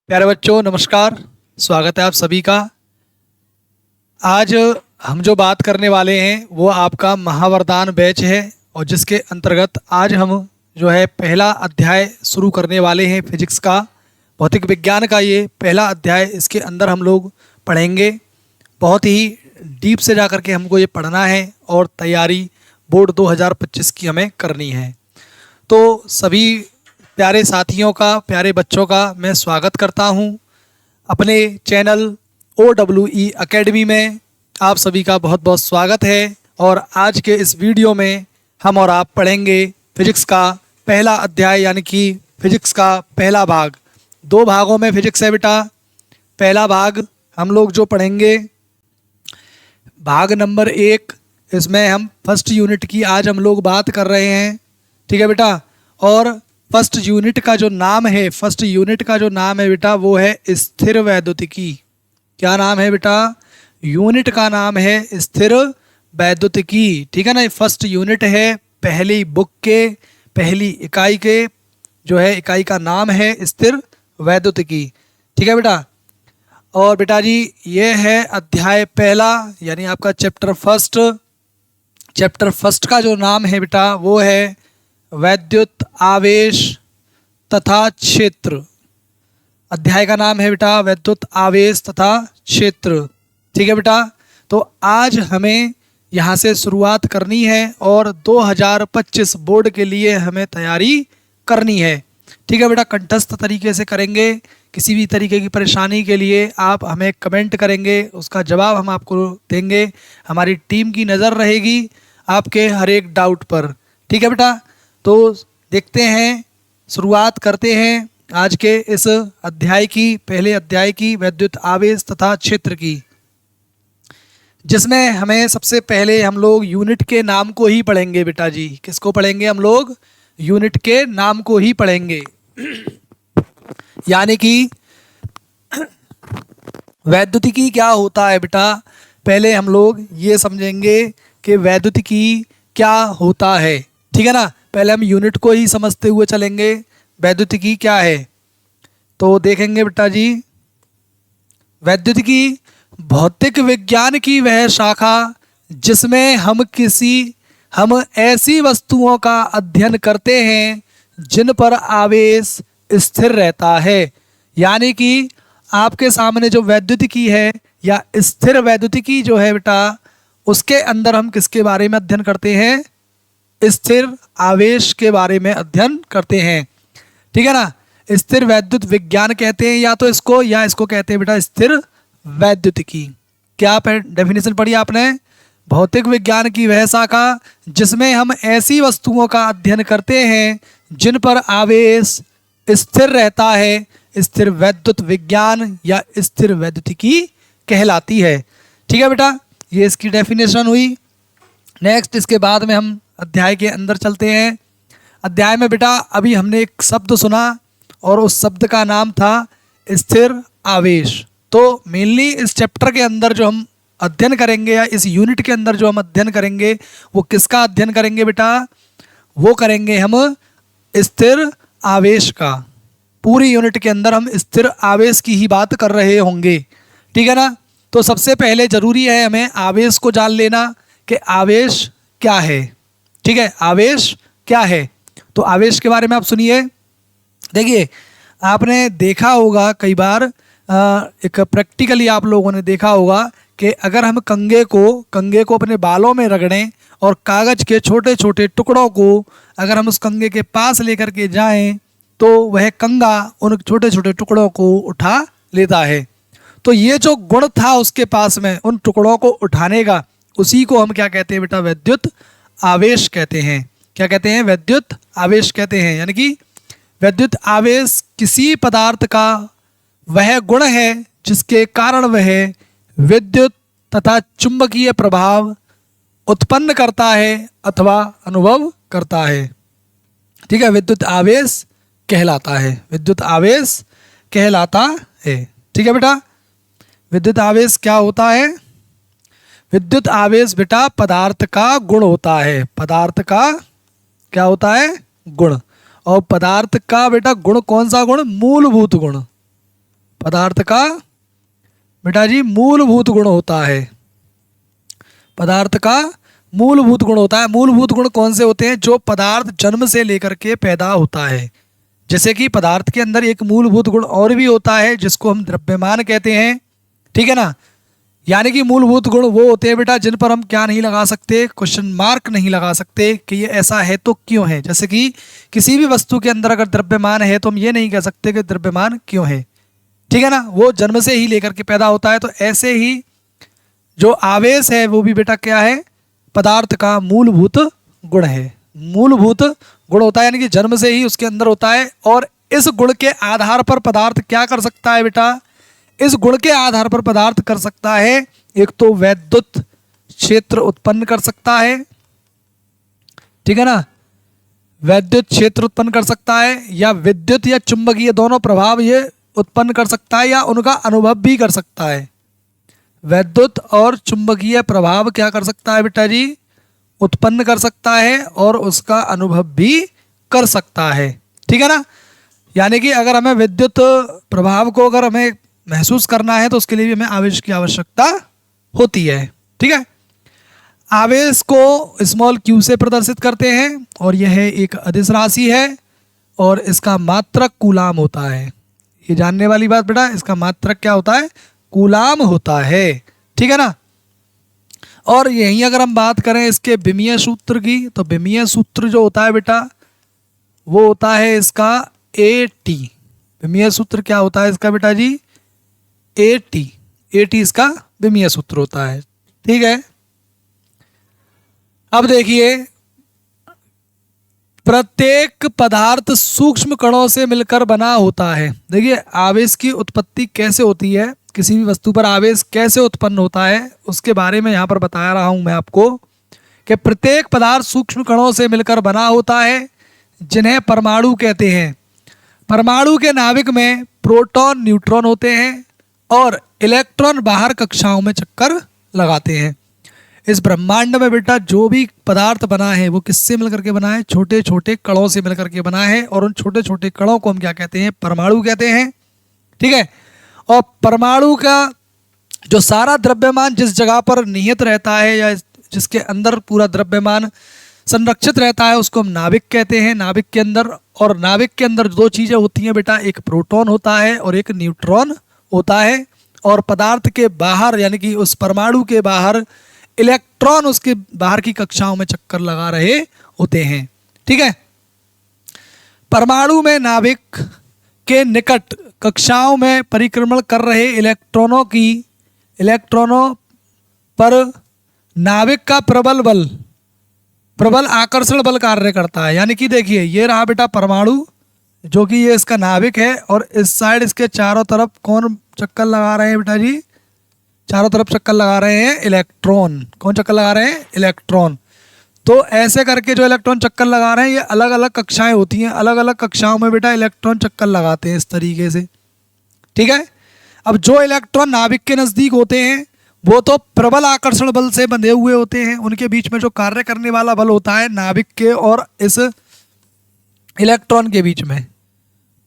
प्यारे बच्चों नमस्कार। स्वागत है आप सभी का। आज हम जो बात करने वाले हैं वो आपका महावरदान बैच है और जिसके अंतर्गत आज हम जो है पहला अध्याय शुरू करने वाले हैं फिजिक्स का। भौतिक विज्ञान का ये पहला अध्याय, इसके अंदर हम लोग पढ़ेंगे। बहुत ही डीप से जा कर के हमको ये पढ़ना है और तैयारी बोर्ड 2025 की हमें करनी है। तो सभी प्यारे साथियों का, प्यारे बच्चों का मैं स्वागत करता हूं अपने चैनल OEE एकेडमी में। आप सभी का बहुत बहुत स्वागत है। और आज के इस वीडियो में हम और आप पढ़ेंगे फिजिक्स का पहला अध्याय, यानी कि फिजिक्स का पहला भाग। दो भागों में फिजिक्स है बेटा। पहला भाग हम लोग जो पढ़ेंगे भाग नंबर 1, इसमें हम फर्स्ट यूनिट की आज हम लोग बात कर रहे हैं। ठीक है बेटा। और फर्स्ट यूनिट का जो नाम है, फर्स्ट यूनिट का जो नाम है बेटा वो है स्थिर वैद्युतिकी। क्या नाम है बेटा? यूनिट का नाम है स्थिर वैद्युतिकी। ठीक है ना। फर्स्ट यूनिट है पहली बुक के, पहली इकाई के, जो है इकाई का नाम है स्थिर वैद्युतिकी। ठीक है बेटा। और बेटा जी ये है अध्याय पहला, यानी आपका चैप्टर फर्स्ट। चैप्टर फर्स्ट का जो नाम है बेटा वो है वैद्युत आवेश तथा क्षेत्र। अध्याय का नाम है बेटा वैद्युत आवेश तथा क्षेत्र। ठीक है बेटा। तो आज हमें यहाँ से शुरुआत करनी है और 2025 बोर्ड के लिए हमें तैयारी करनी है। ठीक है बेटा। कंठस्थ तरीके से करेंगे। किसी भी तरीके की परेशानी के लिए आप हमें कमेंट करेंगे, उसका जवाब हम आपको देंगे। हमारी टीम की नज़र रहेगी आपके हर एक डाउट पर। ठीक है बेटा। तो देखते हैं, शुरुआत करते हैं आज के इस अध्याय की, पहले अध्याय की, वैद्युत आवेश तथा क्षेत्र की, जिसमें हमें सबसे पहले हम लोग यूनिट के नाम को ही पढ़ेंगे बेटा जी। किसको पढ़ेंगे हम लोग? यूनिट के नाम को ही पढ़ेंगे। यानी कि वैद्युतिकी क्या होता है बेटा, पहले हम लोग ये समझेंगे कि वैद्युतिकी क्या होता है। ठीक है ना। पहले हम यूनिट को ही समझते हुए चलेंगे, वैद्युतिकी क्या है। तो देखेंगे बेटा जी, वैद्युतिकी भौतिक विज्ञान की वह शाखा जिसमें हम ऐसी वस्तुओं का अध्ययन करते हैं जिन पर आवेश स्थिर रहता है। यानी कि आपके सामने जो वैद्युतिकी है या स्थिर वैद्युतिकी जो है बेटा, उसके अंदर हम किसके बारे में अध्ययन करते हैं? स्थिर आवेश के बारे में अध्ययन करते हैं। ठीक है ना। स्थिर वैद्युत विज्ञान कहते हैं या तो इसको, या इसको कहते हैं बेटा स्थिर वैद्युतिकी। क्या डेफिनेशन पढ़ी आपने? भौतिक विज्ञान की वह शाखा जिसमें हम ऐसी वस्तुओं का अध्ययन करते हैं जिन पर आवेश स्थिर रहता है, स्थिर वैद्युत विज्ञान या स्थिर वैद्युतिकी कहलाती है। ठीक है बेटा। ये इसकी डेफिनेशन हुई। नेक्स्ट, इसके बाद में हम अध्याय के अंदर चलते हैं। अध्याय में बेटा अभी हमने एक शब्द सुना और उस शब्द का नाम था स्थिर आवेश। तो मेनली इस चैप्टर के अंदर जो हम अध्ययन करेंगे या इस यूनिट के अंदर जो हम अध्ययन करेंगे वो किसका अध्ययन करेंगे बेटा? वो करेंगे हम स्थिर आवेश का। पूरी यूनिट के अंदर हम स्थिर आवेश की ही बात कर रहे होंगे। ठीक है ना। तो सबसे पहले ज़रूरी है हमें आवेश को जान लेना कि आवेश क्या है। ठीक है। आवेश क्या है? तो आवेश के बारे में आप सुनिए। देखिए, आपने देखा होगा कई बार, एक प्रैक्टिकली आप लोगों ने देखा होगा कि अगर हम कंघे को अपने बालों में रगड़ें और कागज़ के छोटे छोटे टुकड़ों को अगर हम उस कंघे के पास लेकर के जाएं तो वह कंघा उन छोटे छोटे टुकड़ों को उठा लेता है। तो ये जो गुण था उसके पास में उन टुकड़ों को उठाने का, उसी को हम क्या कहते हैं बेटा? वैद्युत आवेश कहते हैं। क्या कहते हैं? वैद्युत आवेश कहते हैं। यानी कि वैद्युत आवेश किसी पदार्थ का वह गुण है जिसके कारण वह विद्युत तथा चुंबकीय प्रभाव उत्पन्न करता है अथवा अनुभव करता है। ठीक है। विद्युत आवेश कहलाता है, विद्युत आवेश कहलाता है। ठीक है बेटा। विद्युत आवेश क्या होता है? विद्युत आवेश बेटा पदार्थ का गुण होता है। पदार्थ का क्या होता है? गुण। और पदार्थ का बेटा गुण कौन सा गुण? मूलभूत गुण। पदार्थ का बेटा जी मूलभूत गुण होता है। पदार्थ का मूलभूत गुण होता है। मूलभूत गुण कौन से होते हैं? जो पदार्थ जन्म से लेकर के पैदा होता है। जैसे कि पदार्थ के अंदर एक मूलभूत गुण और भी होता है जिसको हम द्रव्यमान कहते हैं, ठीक है ना। यानी कि मूलभूत गुण वो होते हैं बेटा जिन पर हम क्या नहीं लगा सकते, क्वेश्चन मार्क नहीं लगा सकते कि ये ऐसा है तो क्यों है। जैसे कि किसी भी वस्तु के अंदर अगर द्रव्यमान है तो हम ये नहीं कह सकते कि द्रव्यमान क्यों है, ठीक है ना। वो जन्म से ही लेकर के पैदा होता है। तो ऐसे ही जो आवेश है वो भी बेटा क्या है? पदार्थ का मूलभूत गुण है। मूलभूत गुण होता है यानी कि जन्म से ही उसके अंदर होता है। और इस गुण के आधार पर पदार्थ क्या कर सकता है बेटा? इस गुण के आधार पर पदार्थ कर सकता है, एक तो वैद्युत क्षेत्र उत्पन्न कर सकता है, ठीक है ना। वैद्युत क्षेत्र उत्पन्न कर सकता है, या विद्युत या चुंबकीय दोनों प्रभाव ये उत्पन्न कर सकता है, या उनका अनुभव भी कर सकता है। वैद्युत और चुंबकीय प्रभाव क्या कर सकता है बेटा जी? उत्पन्न कर सकता है और उसका अनुभव भी कर सकता है, ठीक है ना। यानी कि अगर हमें विद्युत प्रभाव को अगर हमें महसूस करना है तो उसके लिए भी हमें आवेश की आवश्यकता होती है, ठीक है। आवेश को स्मॉल q से प्रदर्शित करते हैं और यह एक अदिश राशि है और इसका मात्रक कूलाम होता है। ये जानने वाली बात बेटा, इसका मात्रक क्या होता है? कूलाम होता है, ठीक है ना। और यहीं अगर हम बात करें इसके विमीय सूत्र की, तो विमीय सूत्र जो होता है बेटा वो होता है इसका AT। विमीय सूत्र क्या होता है इसका बेटा जी? AT इसका विमीय सूत्र होता है, ठीक है। अब देखिए, प्रत्येक पदार्थ सूक्ष्म कणों से मिलकर बना होता है। देखिए आवेश की उत्पत्ति कैसे होती है, किसी भी वस्तु पर आवेश कैसे उत्पन्न होता है उसके बारे में यहाँ पर बता रहा हूँ मैं आपको कि प्रत्येक पदार्थ सूक्ष्म कणों से मिलकर बना होता है जिन्हें परमाणु कहते हैं। परमाणु के नाभिक में प्रोटॉन न्यूट्रॉन होते हैं और इलेक्ट्रॉन बाहर कक्षाओं में चक्कर लगाते हैं। इस ब्रह्मांड में बेटा जो भी पदार्थ बना है वो किससे मिलकर के बना है? छोटे छोटे कणों से मिलकर के बना है। और उन छोटे छोटे कणों को हम क्या कहते हैं? परमाणु कहते हैं, ठीक है। और परमाणु का जो सारा द्रव्यमान जिस जगह पर निहित रहता है या जिसके अंदर पूरा द्रव्यमान संरक्षित रहता है उसको हम नाभिक कहते हैं। नाभिक के अंदर, और नाभिक के अंदर दो चीज़ें होती हैं बेटा, एक प्रोटॉन होता है और एक न्यूट्रॉन होता है। और पदार्थ के बाहर यानी कि उस परमाणु के बाहर इलेक्ट्रॉन उसके बाहर की कक्षाओं में चक्कर लगा रहे होते हैं, ठीक है। परमाणु में नाभिक के निकट कक्षाओं में परिक्रमण कर रहे इलेक्ट्रॉनों पर नाभिक का प्रबल आकर्षण बल कार्य करता है। यानी कि देखिए ये रहा बेटा परमाणु, जो कि ये इसका नाभिक है, और इस साइड इसके चारों तरफ कौन चक्कर लगा रहे हैं बेटा जी? चारों तरफ चक्कर लगा रहे हैं इलेक्ट्रॉन। कौन चक्कर लगा रहे हैं? इलेक्ट्रॉन। तो ऐसे करके जो इलेक्ट्रॉन चक्कर लगा रहे हैं ये अलग अलग कक्षाएं होती हैं, अलग अलग कक्षाओं में बेटा इलेक्ट्रॉन चक्कर लगाते हैं इस तरीके से, ठीक है। अब जो इलेक्ट्रॉन नाभिक के नज़दीक होते हैं वो तो प्रबल आकर्षण बल से बंधे हुए होते हैं। उनके बीच में जो कार्य करने वाला बल होता है नाभिक के और इस इलेक्ट्रॉन के बीच में,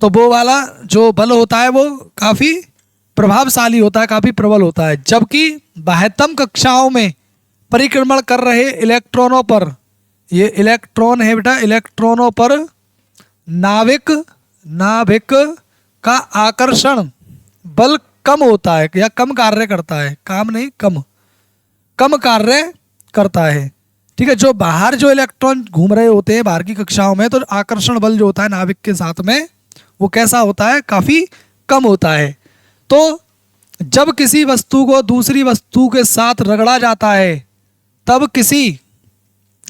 तो वो वाला जो बल होता है वो काफ़ी प्रभावशाली होता है, काफ़ी प्रबल होता है। जबकि बाह्यतम कक्षाओं में परिक्रमण कर रहे इलेक्ट्रॉनों पर, ये इलेक्ट्रॉन है बेटा, इलेक्ट्रॉनों पर नाभिक का आकर्षण बल कम होता है या कम कार्य करता है। काम नहीं, कम कार्य करता है, ठीक है। जो बाहर जो इलेक्ट्रॉन घूम रहे होते हैं बाहर की कक्षाओं में, तो आकर्षण बल जो होता है नाभिक के साथ में वो कैसा होता है? काफ़ी कम होता है। तो जब किसी वस्तु को दूसरी वस्तु के साथ रगड़ा जाता है तब किसी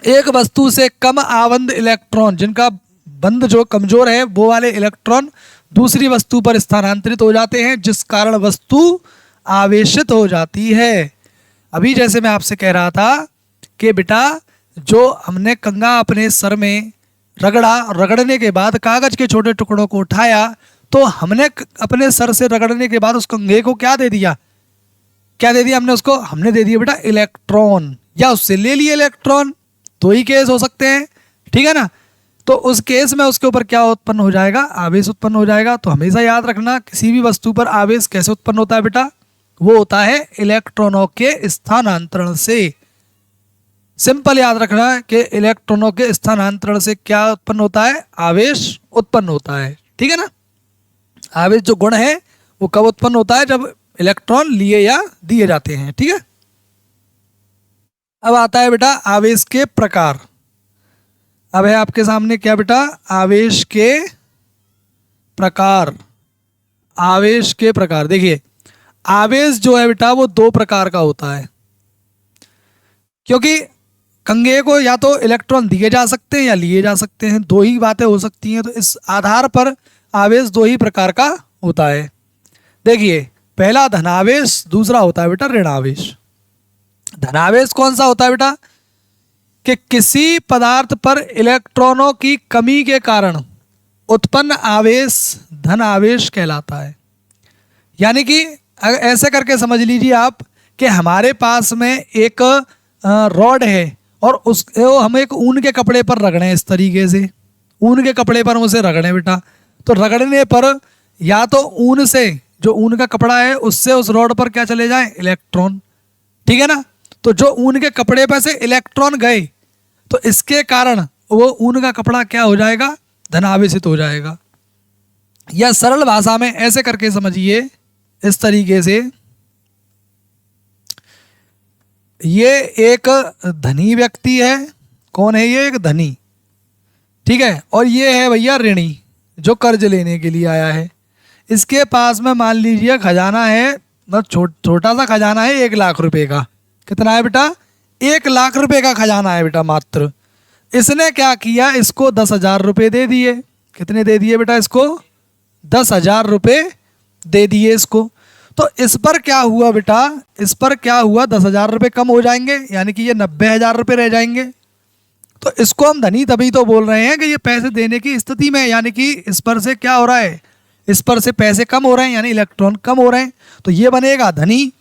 एक वस्तु से कम आबंध इलेक्ट्रॉन, जिनका बंध जो कमजोर है, वो वाले इलेक्ट्रॉन दूसरी वस्तु पर स्थानांतरित हो जाते हैं, जिस कारण वस्तु आवेशित हो जाती है। अभी जैसे मैं आपसे कह रहा था कि बेटा जो हमने कंघा अपने सर में रगड़ने के बाद कागज के छोटे टुकड़ों को उठाया, तो हमने अपने सर से रगड़ने के बाद उस कंघे को क्या दे दिया? हमने दे दिया बेटा इलेक्ट्रॉन, या उससे ले लिए इलेक्ट्रॉन। दो ही केस हो सकते हैं, ठीक है ना। तो उस केस में उसके ऊपर क्या उत्पन्न हो जाएगा, आवेश उत्पन्न हो जाएगा। तो हमेशा याद रखना किसी भी वस्तु पर आवेश कैसे उत्पन्न होता है बेटा, वो होता है इलेक्ट्रॉनों के स्थानांतरण से। सिंपल याद रखना कि इलेक्ट्रॉनों के स्थानांतरण से क्या उत्पन्न होता है, आवेश उत्पन्न होता है। ठीक है ना। आवेश जो गुण है वो कब उत्पन्न होता है, जब इलेक्ट्रॉन लिए या दिए जाते हैं। ठीक है। अब आता है बेटा आवेश के प्रकार। अब है आपके सामने क्या बेटा, आवेश के प्रकार। आवेश के प्रकार देखिए, आवेश जो है बेटा वो दो प्रकार का होता है, क्योंकि कंगे को या तो इलेक्ट्रॉन दिए जा सकते हैं या लिए जा सकते हैं, दो ही बातें हो सकती हैं। तो इस आधार पर आवेश दो ही प्रकार का होता है। देखिए, पहला धनावेश, दूसरा होता है बेटा ऋणावेश। धनावेश कौन सा होता है बेटा, कि किसी पदार्थ पर इलेक्ट्रॉनों की कमी के कारण उत्पन्न आवेश धन आवेश कहलाता है। यानी कि ऐसे करके समझ लीजिए आप कि हमारे पास में एक रॉड है और उसको हम एक ऊन के कपड़े पर रगड़े, इस तरीके से ऊन के कपड़े पर हम उसे रगड़े बेटा। तो रगड़ने पर या तो ऊन से, जो ऊन का कपड़ा है उससे उस रॉड पर क्या चले जाए, इलेक्ट्रॉन। ठीक है ना। तो जो ऊन के कपड़े पर से इलेक्ट्रॉन गए तो इसके कारण वो ऊन का कपड़ा क्या हो जाएगा, धनावेशित हो जाएगा। या सरल भाषा में ऐसे करके समझिए, इस तरीके से, ये एक धनी व्यक्ति है। कौन है ये, एक धनी। ठीक है। और ये है भैया ऋणी, जो कर्ज लेने के लिए आया है। इसके पास में मान लीजिए खजाना है, मतलब छोटा सा खजाना है 1 लाख रुपए का। कितना है बेटा, 1 लाख रुपए का खजाना है बेटा मात्र। इसने क्या किया, इसको 10,000 रुपये दे दिए। कितने दे दिए बेटा, इसको 10,000 रुपये दे दिए इसको। तो इस पर क्या हुआ बेटा, इस पर क्या हुआ, 10,000 रुपये कम हो जाएंगे, यानी कि ये 90,000 रुपये रह जाएंगे। तो इसको हम धनी तभी तो बोल रहे हैं कि ये पैसे देने की स्थिति में, यानी कि इस पर से क्या हो रहा है, इस पर से पैसे कम हो रहे हैं, यानी इलेक्ट्रॉन कम हो रहे हैं। तो ये बनेगा धनी।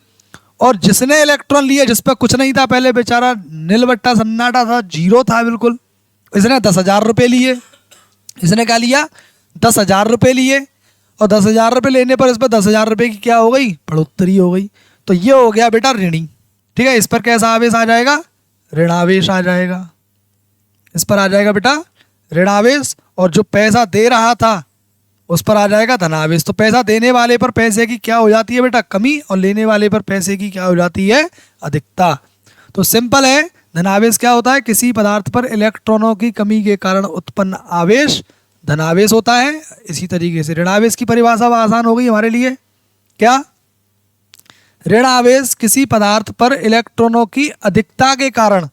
और जिसने इलेक्ट्रॉन लिए, जिस पर कुछ नहीं था पहले, बेचारा नीलबट्टा सन्नाटा था, जीरो था बिल्कुल, इसने 10,000 रुपये लिए। इसने क्या लिया, 10,000 रुपये लिए। और 10,000 रुपये लेने पर इस पर 10,000 रुपये की क्या हो गई, बढ़ोतरी हो गई। तो ये हो गया बेटा ऋणी। ठीक है। इस पर कैसा आवेश आ जाएगा, ऋणावेश आ जाएगा। इस पर आ जाएगा बेटा ऋणावेश। और जो पैसा दे रहा था उस पर आ जाएगा धनावेश। तो पैसा देने वाले पर पैसे की क्या हो जाती है बेटा, कमी, और लेने वाले पर पैसे की क्या हो जाती है, अधिकता। तो सिंपल है, धनावेश क्या होता है, किसी पदार्थ पर इलेक्ट्रॉनों की कमी के कारण उत्पन्न आवेश धनावेश होता है। इसी तरीके से ऋणावेश की परिभाषा आसान हो गई हमारे लिए। क्या, ऋणावेश किसी पदार्थ पर इलेक्ट्रॉनों की अधिकता के कारण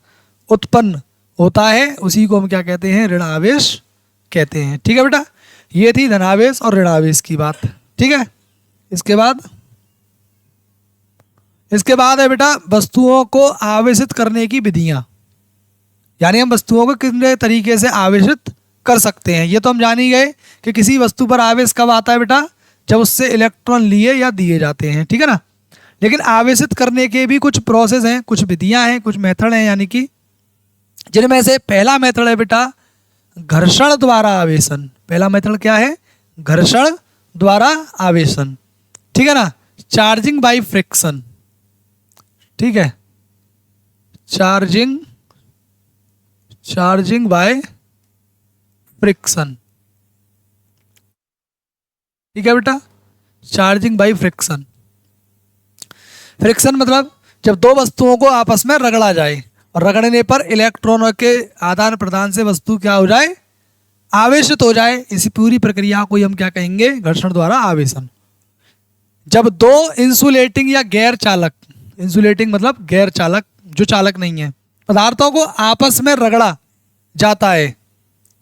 उत्पन्न होता है, उसी को हम क्या कहते हैं, ऋणावेश कहते हैं। ठीक है बेटा, ये थी धनावेश और ऋणावेश की बात। ठीक है। इसके बाद है बेटा वस्तुओं को आवेशित करने की विधियां, यानी हम वस्तुओं को कितने तरीके से आवेशित कर सकते हैं। ये तो हम जान ही गए कि किसी वस्तु पर आवेश कब आता है बेटा, जब उससे इलेक्ट्रॉन लिए या दिए जाते हैं। ठीक है ना। लेकिन आवेशित करने के भी कुछ प्रोसेस हैं, कुछ विधियां हैं, कुछ मेथड हैं, यानी कि जिनमें से पहला मेथड है बेटा घर्षण द्वारा आवेशन। पहला मेथड क्या है, घर्षण द्वारा आवेशन। ठीक है ना। Charging by friction. ठीक है, चार्जिंग बाय फ्रिक्शन। ठीक है बेटा, चार्जिंग बाय फ्रिक्शन। फ्रिक्शन मतलब जब दो वस्तुओं को आपस में रगड़ा जाए और रगड़ने पर इलेक्ट्रॉनों के आदान प्रदान से वस्तु क्या हो जाए, आवेशित हो जाए। इसी पूरी प्रक्रिया को हम क्या कहेंगे, घर्षण द्वारा आवेशन। जब दो इंसुलेटिंग या गैर चालक, इंसुलेटिंग मतलब गैर चालक, जो चालक नहीं है, पदार्थों को आपस में रगड़ा जाता है।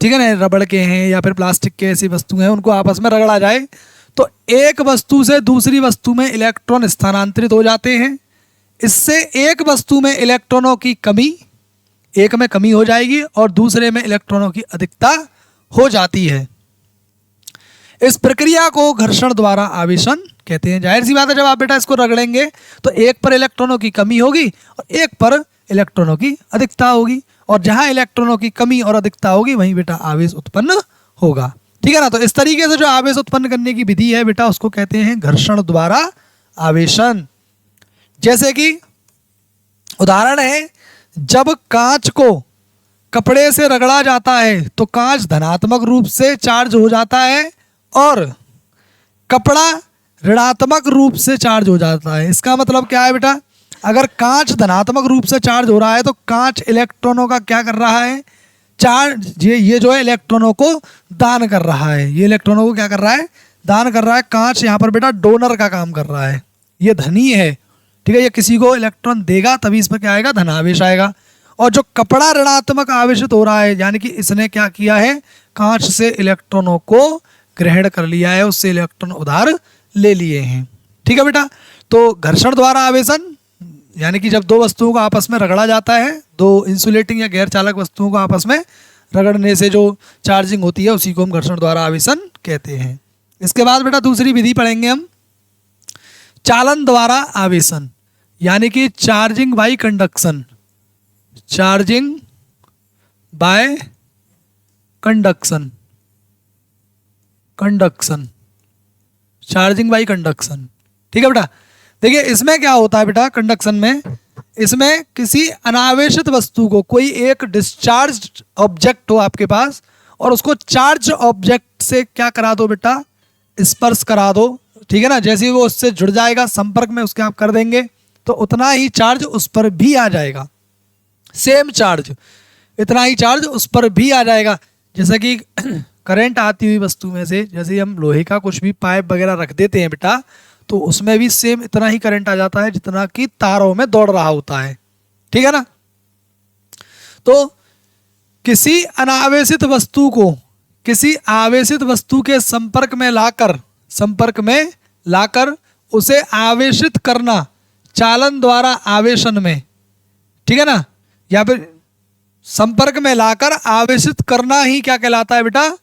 ठीक है ना, रबड़ के हैं या फिर प्लास्टिक के ऐसी वस्तु हैं, उनको आपस में रगड़ा जाए तो एक वस्तु से दूसरी वस्तु में इलेक्ट्रॉन स्थानांतरित हो जाते हैं। इससे एक वस्तु में इलेक्ट्रॉनों की कमी, एक में कमी हो जाएगी और दूसरे में इलेक्ट्रॉनों की अधिकता हो जाती है। इस प्रक्रिया को घर्षण द्वारा आवेशन कहते हैं। जाहिर सी बात है, जब आप बेटा इसको रगड़ेंगे तो एक पर इलेक्ट्रॉनों की कमी होगी और एक पर इलेक्ट्रॉनों की अधिकता होगी। और जहाँ इलेक्ट्रॉनों की कमी और अधिकता होगी वहीं बेटा आवेश उत्पन्न होगा। ठीक है ना। तो इस तरीके से जो आवेश उत्पन्न करने की विधि है बेटा उसको कहते हैं घर्षण द्वारा आवेशन। जैसे कि उदाहरण है, जब कांच को कपड़े से रगड़ा जाता है तो कांच धनात्मक रूप से चार्ज हो जाता है और कपड़ा ऋणात्मक रूप से चार्ज हो जाता है। इसका मतलब क्या है बेटा, अगर कांच धनात्मक रूप से चार्ज हो रहा है तो कांच इलेक्ट्रॉनों का क्या कर रहा है, चार्ज ये जो है इलेक्ट्रॉनों को दान कर रहा है। ये इलेक्ट्रॉनों को क्या कर रहा है, दान कर रहा है। कांच यहाँ पर बेटा डोनर का काम कर रहा है, ये धनी है। ठीक है, ये किसी को इलेक्ट्रॉन देगा तभी इस पर क्या आएगा, धनावेश आएगा। और जो कपड़ा ऋणात्मक आवेशित हो रहा है यानी कि इसने क्या किया है, कांच से इलेक्ट्रॉनों को ग्रहण कर लिया है, उससे इलेक्ट्रॉन उधार ले लिए हैं। ठीक है बेटा। तो घर्षण द्वारा आवेशन यानी कि जब दो वस्तुओं को आपस में रगड़ा जाता है, दो इंसुलेटिंग या गैर चालक वस्तुओं को आपस में रगड़ने से जो चार्जिंग होती है उसी को हम घर्षण द्वारा आवेशन कहते हैं। इसके बाद बेटा दूसरी विधि पढ़ेंगे हम, चालन द्वारा आवेशन यानी कि charging by conduction. Charging by conduction, conduction, charging by conduction. ठीक है बेटा। देखिए इसमें क्या होता है बेटा, कंडक्शन में इसमें किसी अनावेशित वस्तु को, कोई एक डिस्चार्ज ऑब्जेक्ट हो आपके पास और उसको चार्ज ऑब्जेक्ट से क्या करा दो बेटा, स्पर्श करा दो। ठीक है ना। जैसे ही वो उससे जुड़ जाएगा, संपर्क में उसके आप कर देंगे तो उतना ही चार्ज उस पर भी आ जाएगा, सेम चार्ज, इतना ही चार्ज उस पर भी आ जाएगा। जैसे कि करंट आती हुई वस्तु में से, जैसे हम लोहे का कुछ भी पाइप वगैरह रख देते हैं बेटा, तो उसमें भी सेम इतना ही करंट आ जाता है जितना कि तारों में दौड़ रहा होता है। ठीक है ना। तो किसी अनावेशित वस्तु को किसी आवेशित वस्तु के संपर्क में लाकर उसे आवेशित करना चालन द्वारा आवेशन में। ठीक है ना। या फिर संपर्क में लाकर आवेशित करना ही क्या कहलाता है बेटा,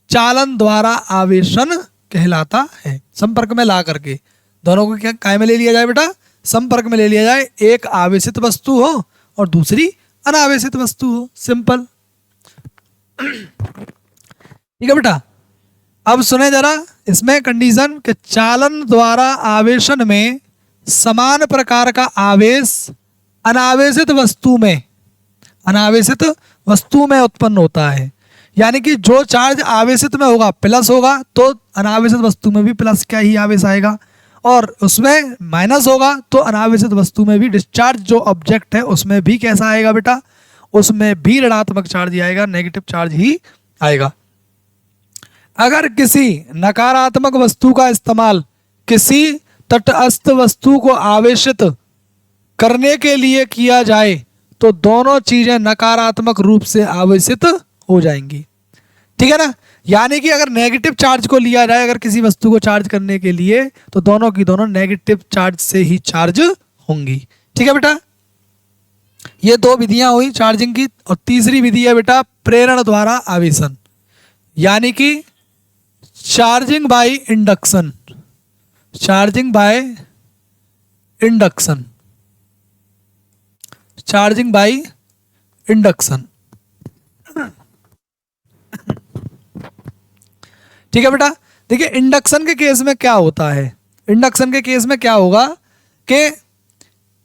चालन द्वारा आवेशन कहलाता है। संपर्क में ला करके दोनों को क्या काय में ले लिया जाए बेटा, संपर्क में ले लिया जाए। एक आवेशित वस्तु हो और दूसरी अनावेशित वस्तु हो, सिंपल। ठीक है बेटा। अब सुने जरा इसमें कंडीशन कि चालन द्वारा आवेशन में समान प्रकार का आवेश अनावेशित वस्तु में उत्पन्न होता है। यानी कि जो चार्ज आवेशित में होगा प्लस होगा तो अनावेशित वस्तु में भी प्लस का ही आवेश आएगा, और उसमें माइनस होगा तो अनावेशित वस्तु में भी डिस्चार्ज जो ऑब्जेक्ट है उसमें भी कैसा आएगा बेटा, उसमें भी ऋणात्मक चार्ज ही आएगा, नेगेटिव चार्ज ही आएगा। अगर किसी नकारात्मक वस्तु का इस्तेमाल किसी तटस्थ वस्तु को आवेशित करने के लिए किया जाए तो दोनों चीजें नकारात्मक रूप से आवेशित हो जाएंगी। ठीक है ना। यानी कि अगर नेगेटिव चार्ज को लिया जाए, अगर किसी वस्तु को चार्ज करने के लिए, तो दोनों की दोनों नेगेटिव चार्ज से ही चार्ज होंगी। ठीक है बेटा। ये दो विधियां हुई चार्जिंग की। और तीसरी विधि है बेटा प्रेरण द्वारा आवेशन यानी कि charging by induction. Charging by induction, charging by induction. ठीक है बेटा। देखिए इंडक्शन के केस में क्या होता है, इंडक्शन के केस में क्या होगा कि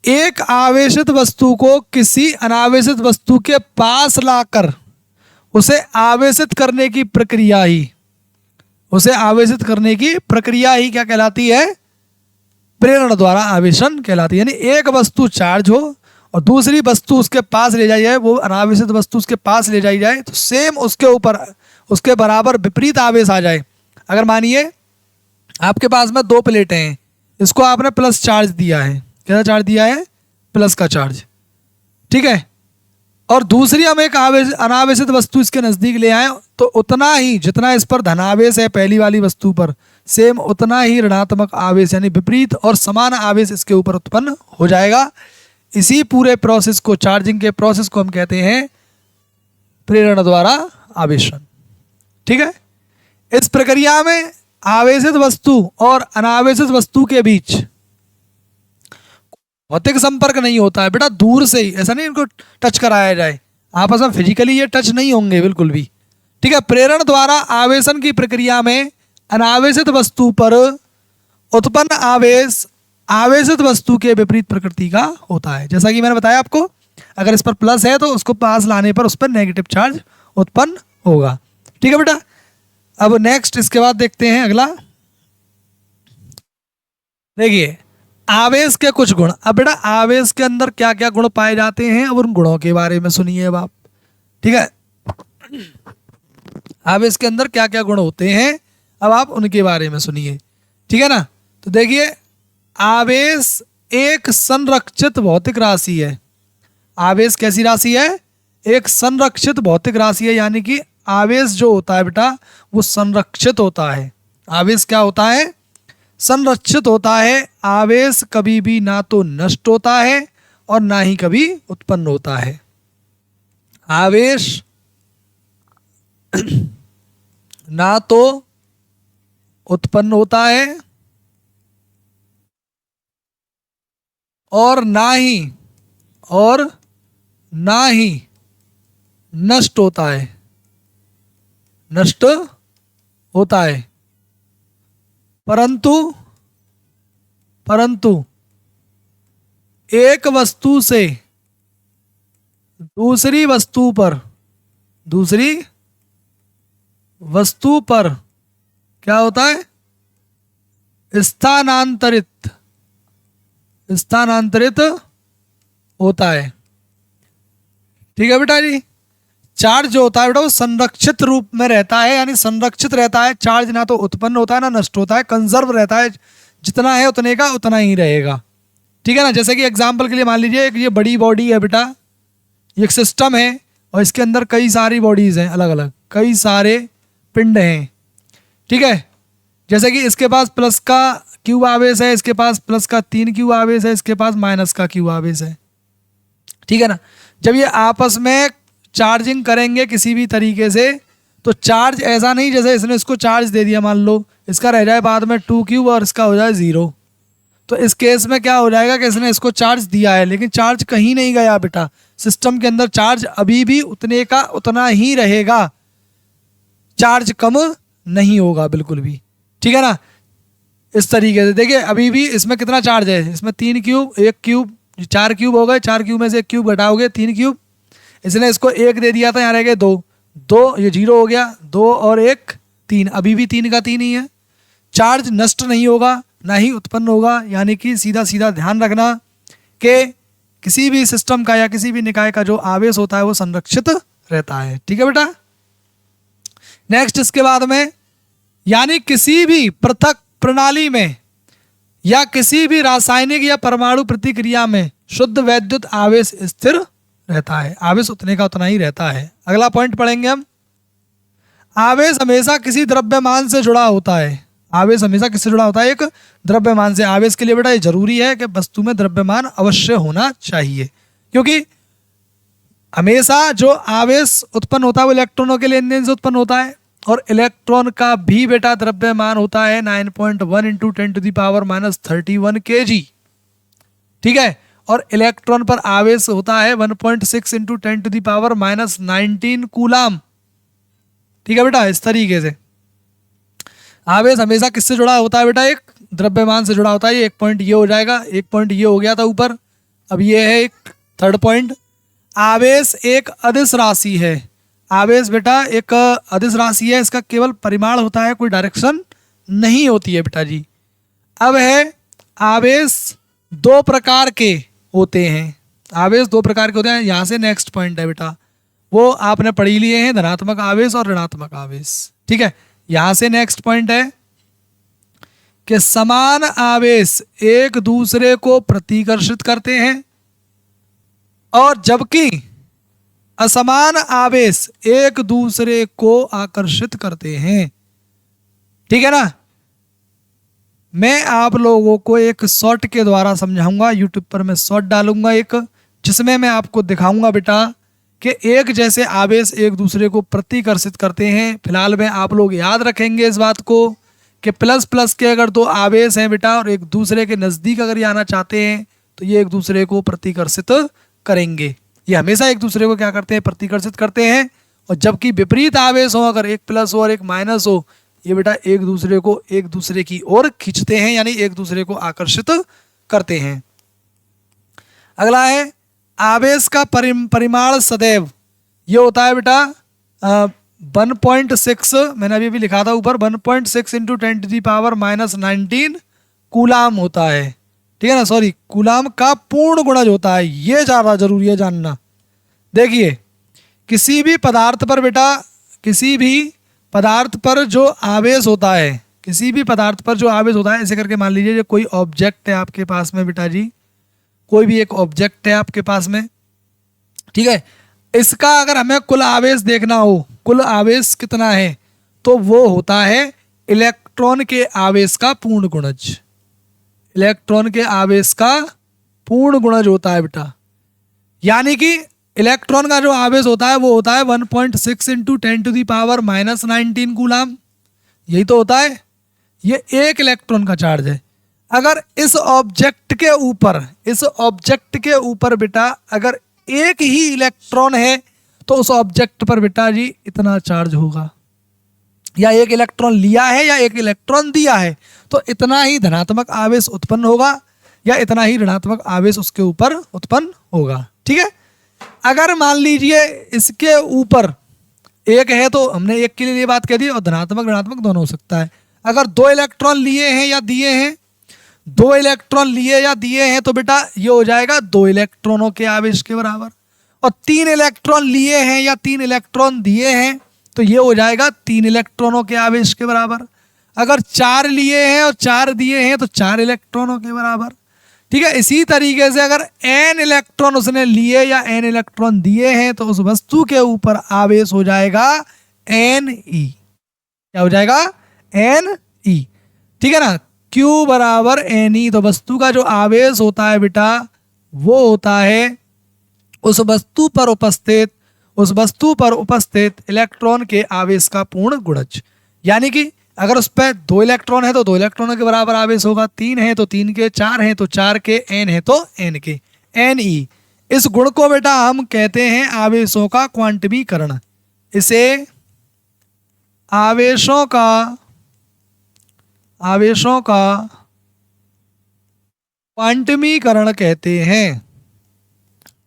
एक आवेशित वस्तु को किसी अनावेशित वस्तु के पास लाकर उसे आवेशित करने की प्रक्रिया ही क्या कहलाती है, प्रेरण द्वारा आवेशन कहलाती है। यानी एक वस्तु चार्ज हो और दूसरी वस्तु उसके पास ले जाई जाए, वो अनावेशित वस्तु उसके पास ले जाई जाए तो सेम उसके ऊपर उसके बराबर विपरीत आवेश आ जाए। अगर मानिए आपके पास में दो प्लेटें हैं, इसको आपने प्लस चार्ज दिया है, कैसा चार्ज दिया है, प्लस का चार्ज। ठीक है। और दूसरी हम एक अनावेशित वस्तु इसके नज़दीक ले आए तो उतना ही जितना इस पर धनावेश है पहली वाली वस्तु पर, सेम उतना ही ऋणात्मक आवेश यानी विपरीत और समान आवेश इसके ऊपर उत्पन्न हो जाएगा। इसी पूरे प्रोसेस को, चार्जिंग के प्रोसेस को हम कहते हैं प्रेरण द्वारा आवेशन। ठीक है। इस प्रक्रिया में आवेशित वस्तु और अनावेशित वस्तु के बीच भौतिक संपर्क नहीं होता है बेटा, दूर से ही, ऐसा नहीं इनको टच कराया जाए। आपस में फिजिकली ये टच नहीं होंगे बिल्कुल भी। ठीक है, प्रेरण द्वारा आवेशन की प्रक्रिया में अनावेशित वस्तु पर उत्पन्न आवेश आवेशित वस्तु के विपरीत प्रकृति का होता है। जैसा कि मैंने बताया आपको, अगर इस पर प्लस है तो उसको पास लाने पर उस पर नेगेटिव चार्ज उत्पन्न होगा। ठीक है बेटा, अब नेक्स्ट इसके बाद देखते हैं अगला। देखिए आवेश के कुछ गुण। अब बेटा आवेश के अंदर क्या क्या गुण पाए जाते हैं, अब उन गुणों के बारे में सुनिए अब आप। ठीक है, आवेश के अंदर क्या क्या गुण होते हैं, अब आप उनके बारे में सुनिए। ठीक है ना, तो देखिए आवेश एक संरक्षित भौतिक राशि है। आवेश कैसी राशि है? एक संरक्षित भौतिक राशि है, यानी कि आवेश जो होता है बेटा वो संरक्षित होता है। आवेश क्या होता है? संरक्षित होता है। आवेश कभी भी ना तो नष्ट होता है और ना ही कभी उत्पन्न होता है। आवेश ना तो उत्पन्न होता है और ना ही नष्ट होता है, नष्ट होता है। परंतु एक वस्तु से दूसरी वस्तु पर क्या होता है? स्थानांतरित होता है। ठीक है बेटा जी, चार्ज जो होता है बेटा वो संरक्षित रूप में रहता है, यानी संरक्षित रहता है। चार्ज ना तो उत्पन्न होता है ना नष्ट होता है, कंजर्व रहता है, जितना है उतने का उतना ही रहेगा। ठीक है ना, जैसे कि एग्जाम्पल के लिए मान लीजिए एक ये बड़ी बॉडी है बेटा, ये एक सिस्टम है और इसके अंदर कई सारी बॉडीज हैं, अलग अलग कई सारे पिंड हैं। ठीक है, जैसे कि इसके पास प्लस का क्यू आवेश है, इसके पास प्लस का 3 क्यू आवेश है, इसके पास माइनस का क्यू आवेश है। ठीक है ना, जब ये आपस में चार्जिंग करेंगे किसी भी तरीके से, तो चार्ज ऐसा नहीं जैसे इसने इसको चार्ज दे दिया, मान लो इसका रह जाए बाद में 2 क्यूब और इसका हो जाए 0, तो इस केस में क्या हो जाएगा कि इसने इसको चार्ज दिया है लेकिन चार्ज कहीं नहीं गया बेटा, सिस्टम के अंदर चार्ज अभी भी उतने का उतना ही रहेगा, चार्ज कम नहीं होगा बिल्कुल भी। ठीक है ना, इस तरीके से देखिए अभी भी इसमें कितना चार्ज है, इसमें 3 क्यूब 1 क्यूब 4 क्यूब हो गए, 4 क्यूब में से 1 क्यूब घटाओगे 3 क्यूब, इसने इसको 1 दे दिया था, यहाँ रह गए 2, ये 0 हो गया, 2 और 1 3, अभी भी 3 का 3 ही है। चार्ज नष्ट नहीं होगा ना ही उत्पन्न होगा, यानी कि सीधा सीधा ध्यान रखना कि किसी भी सिस्टम का या किसी भी निकाय का जो आवेश होता है वो संरक्षित रहता है। ठीक है बेटा, नेक्स्ट इसके बाद में, यानी किसी भी पृथक प्रणाली में या किसी भी रासायनिक या परमाणु प्रतिक्रिया में शुद्ध वैद्युत आवेश स्थिर रहता है, आवेश उतने का उतना ही रहता है। अगला पॉइंट पढ़ेंगे हम, आवेश हमेशा किसी द्रव्यमान से जुड़ा होता है। आवेश हमेशा किससे जुड़ा होता है? एक द्रव्यमान से। आवेश के लिए बेटा ये जरूरी है कि वस्तु में द्रव्यमान अवश्य होना चाहिए, क्योंकि हमेशा जो आवेश उत्पन्न होता है वो इलेक्ट्रॉनों के लेन देन से उत्पन्न होता है, और इलेक्ट्रॉन का भी बेटा द्रव्यमान होता है 9.1 इंटू 10⁻31 kg। ठीक है, और इलेक्ट्रॉन पर आवेश होता है 1.6 इंटू 10⁻19 कूलाम। ठीक है बेटा, इस तरीके से आवेश हमेशा किससे जुड़ा होता है बेटा? एक द्रव्यमान से जुड़ा होता है। एक पॉइंट ये हो जाएगा, एक पॉइंट ये हो गया था ऊपर, अब ये है एक थर्ड पॉइंट। आवेश एक अदिश राशि है। आवेश बेटा एक अदिश राशि है, इसका केवल परिमाण होता है, कोई डायरेक्शन नहीं होती है बेटा जी। अब है आवेश 2 प्रकार के होते हैं। आवेश 2 प्रकार के होते हैं, यहाँ से नेक्स्ट पॉइंट है बेटा, वो आपने पढ़ी लिए हैं, धनात्मक आवेश और ऋणात्मक आवेश। ठीक है, यहाँ से नेक्स्ट पॉइंट है कि समान आवेश एक दूसरे को प्रतिकर्षित करते हैं और जबकि असमान आवेश एक दूसरे को आकर्षित करते हैं। ठीक है ना, मैं आप लोगों को एक शॉर्ट के द्वारा समझाऊंगा, यूट्यूब पर मैं शॉर्ट डालूंगा एक, जिसमें मैं आपको दिखाऊंगा बेटा कि एक जैसे आवेश एक दूसरे को प्रतिकर्षित करते हैं। फिलहाल में आप लोग याद रखेंगे इस बात को कि प्लस प्लस के अगर 2 आवेश हैं बेटा और एक दूसरे के नज़दीक अगर ये आना चाहते हैं तो ये एक दूसरे को प्रतिकर्षित करेंगे। ये हमेशा एक दूसरे को क्या करते हैं, प्रतिकर्षित करते हैं। और जबकि विपरीत आवेश हो, अगर एक प्लस हो और एक माइनस हो, ये बेटा एक दूसरे को एक दूसरे की ओर खींचते हैं, यानी एक दूसरे को आकर्षित करते हैं। अगला है आवेश का परिमाण सदैव, ये होता है बेटा 1.6, मैंने अभी भी लिखा था ऊपर, 1.6 इंटू 10⁻⁻19 कूलाम होता है, ठीक है ना, सॉरी कूलाम का पूर्ण गुणज होता है, ये ज़्यादा जरूरी है जानना। देखिए किसी भी पदार्थ पर बेटा, किसी भी पदार्थ पर जो आवेश होता है, किसी भी पदार्थ पर जो आवेश होता है, ऐसे करके मान लीजिए जो कोई ऑब्जेक्ट है आपके पास में बेटा जी, कोई भी एक ऑब्जेक्ट है आपके पास में, ठीक है, इसका अगर हमें कुल आवेश देखना हो, कुल आवेश कितना है, तो वो होता है इलेक्ट्रॉन के आवेश का पूर्ण गुणज। इलेक्ट्रॉन के आवेश का पूर्ण गुणज होता है बेटा, यानी कि इलेक्ट्रॉन का जो आवेश होता है वो होता है 1.6 इंटू 10⁻⁻19 कूलाम, यही तो होता है। ये एक इलेक्ट्रॉन का चार्ज है। अगर इस ऑब्जेक्ट के ऊपर, इस ऑब्जेक्ट के ऊपर बेटा अगर एक ही इलेक्ट्रॉन है तो उस ऑब्जेक्ट पर बेटा जी इतना चार्ज होगा, या एक इलेक्ट्रॉन लिया है या एक इलेक्ट्रॉन दिया है तो इतना ही धनात्मक आवेश उत्पन्न होगा, या इतना ही ऋणात्मक आवेश उसके ऊपर उत्पन्न होगा, ठीक है। अगर मान लीजिए इसके ऊपर एक है तो हमने एक के लिए ये बात कह दी, और धनात्मक ऋणात्मक दोनों हो सकता है। अगर दो इलेक्ट्रॉन लिए हैं या दिए हैं, दो इलेक्ट्रॉन लिए या दिए हैं तो बेटा ये हो जाएगा दो इलेक्ट्रॉनों के आवेश के बराबर। और तीन इलेक्ट्रॉन लिए हैं या तीन इलेक्ट्रॉन दिए हैं तो ये हो जाएगा तीन इलेक्ट्रॉनों के आवेश के बराबर। अगर चार लिए हैं और चार दिए हैं तो चार इलेक्ट्रॉनों के बराबर, ठीक है। इसी तरीके से अगर n इलेक्ट्रॉन उसने लिए या n इलेक्ट्रॉन दिए हैं तो उस वस्तु के ऊपर आवेश हो जाएगा Ne। क्या हो जाएगा? Ne, ठीक है ना। Q बराबर Ne, तो वस्तु का जो आवेश होता है बेटा वो होता है उस वस्तु पर उपस्थित इलेक्ट्रॉन के आवेश का पूर्ण गुणज। यानी कि अगर उस पर दो इलेक्ट्रॉन है तो दो इलेक्ट्रॉनों के बराबर आवेश होगा, तीन है तो तीन के, चार है तो चार के, n है तो n के, Ne। इस गुण को बेटा हम कहते हैं आवेशों का क्वांटमीकरण। इसे आवेशों का क्वांटमीकरण कहते हैं,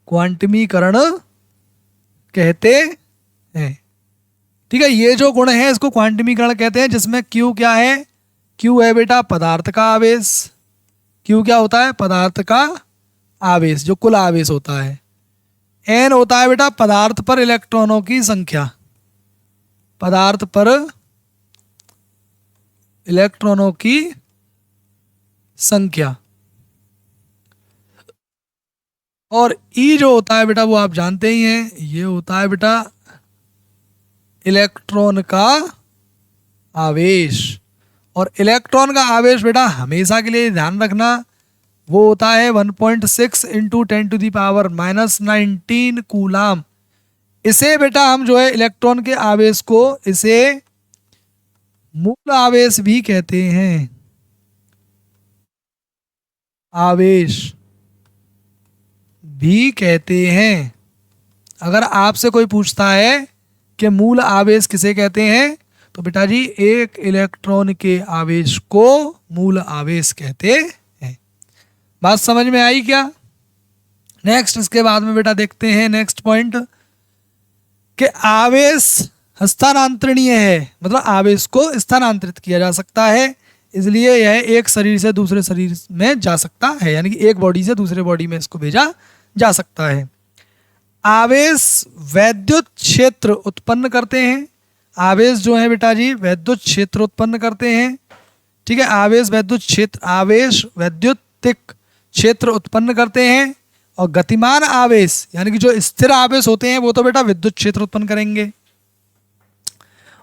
क्वांटमीकरण कहते हैं, ठीक है। ये जो गुण है इसको क्वांटमीकरण कहते हैं, जिसमें Q क्या है? Q है बेटा पदार्थ का आवेश। Q क्या होता है? पदार्थ का आवेश, जो कुल आवेश होता है। N होता है बेटा पदार्थ पर इलेक्ट्रॉनों की संख्या, पदार्थ पर इलेक्ट्रॉनों की संख्या। और E जो होता है बेटा वो आप जानते ही हैं, ये होता है बेटा इलेक्ट्रॉन का आवेश। और इलेक्ट्रॉन का आवेश बेटा हमेशा के लिए ध्यान रखना वो होता है 1.6 इंटू 10⁻⁻19 कूलाम। इसे बेटा हम जो है इलेक्ट्रॉन के आवेश को इसे मूल आवेश भी कहते हैं, आवेश भी कहते हैं। अगर आपसे कोई पूछता है कि मूल आवेश किसे कहते हैं तो बेटा जी एक इलेक्ट्रॉन के आवेश को मूल आवेश कहते हैं। बात समझ में आई क्या? नेक्स्ट, इसके बाद में बेटा देखते हैं नेक्स्ट पॉइंट कि आवेश हस्तांतरणीय है, मतलब आवेश को स्थानांतरित किया जा सकता है, इसलिए यह एक शरीर से दूसरे शरीर में जा सकता है, यानी कि एक बॉडी से दूसरे बॉडी में इसको भेजा जा सकता है। आवेश वैद्युत क्षेत्र उत्पन्न करते हैं। आवेश जो है बेटा जी वैद्युत क्षेत्र उत्पन्न करते हैं, ठीक है। आवेश वैद्युतिक क्षेत्र उत्पन्न करते हैं। और गतिमान आवेश यानी कि जो स्थिर आवेश होते हैं वो तो बेटा विद्युत क्षेत्र उत्पन्न करेंगे,